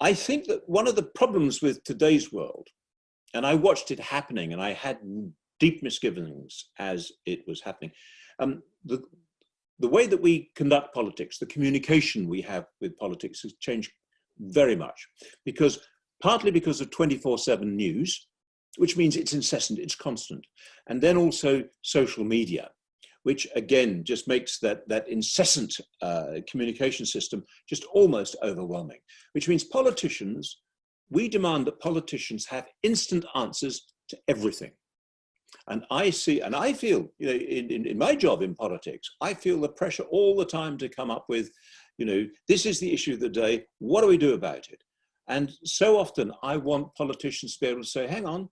I think that one of the problems with today's world, and I watched it happening and I had deep misgivings as it was happening, the way that we conduct politics, the communication we have with politics has changed very much, partly because of 24/7 news, which means it's incessant, it's constant. And then also social media, which again just makes that incessant communication system just almost overwhelming, which means we demand that politicians have instant answers to everything. And I feel, in my job in politics, I feel the pressure all the time to come up with, this is the issue of the day, what do we do about it? And so often I want politicians to be able to say, hang on,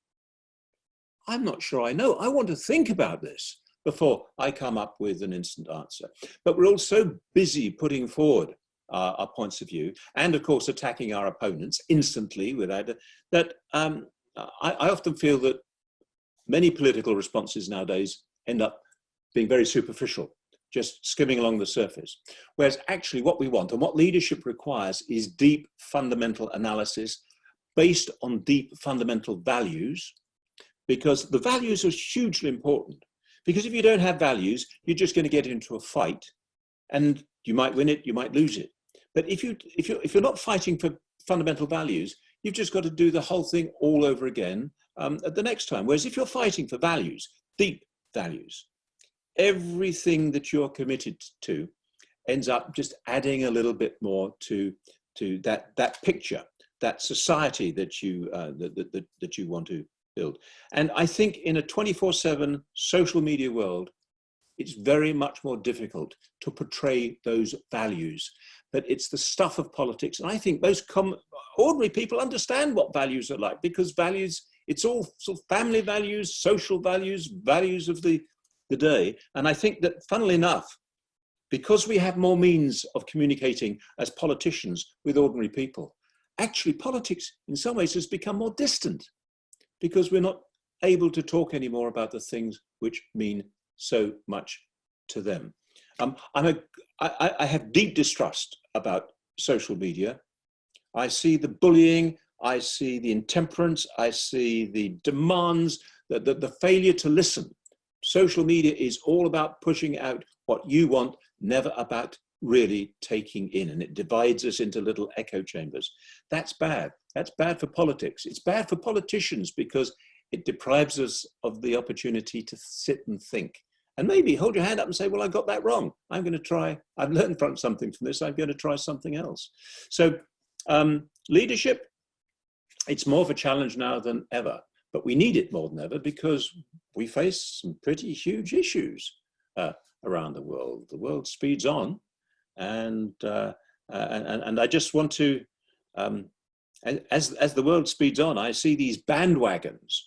I'm not sure I know. I want to think about this before I come up with an instant answer. But we're all so busy putting forward our points of view and, of course, attacking our opponents instantly that I often feel that many political responses nowadays end up being very superficial, just skimming along the surface. Whereas actually what we want and what leadership requires is deep fundamental analysis based on deep fundamental values, because the values are hugely important. Because if you don't have values, you're just going to get into a fight and you might win it, you might lose it. But if you're not fighting for fundamental values, you've just got to do the whole thing all over again at the next time. Whereas if you're fighting for values, deep values, everything that you're committed to ends up just adding a little bit more to that picture, that society that you want to build. And I think in a 24/7 social media world, it's very much more difficult to portray those values. But it's the stuff of politics. And I think most ordinary people understand what values are like, because values, it's all sort of family values, social values, values of the day. And I think that, funnily enough, because we have more means of communicating as politicians with ordinary people, actually politics in some ways has become more distant, because we're not able to talk anymore about the things which mean so much to them. I have deep distrust about social media. I see the bullying, I see the intemperance, I see the demands, the failure to listen. Social media is all about pushing out what you want, never about really taking in, and it divides us into little echo chambers. That's bad. That's bad for politics. It's bad for politicians because it deprives us of the opportunity to sit and think. And maybe hold your hand up and say, well, I got that wrong. I'm going to try, I've learned something from this, I'm going to try something else. So leadership, it's more of a challenge now than ever, but we need it more than ever because we face some pretty huge issues around the world. The world speeds on, and I just want to, as the world speeds on, I see these bandwagons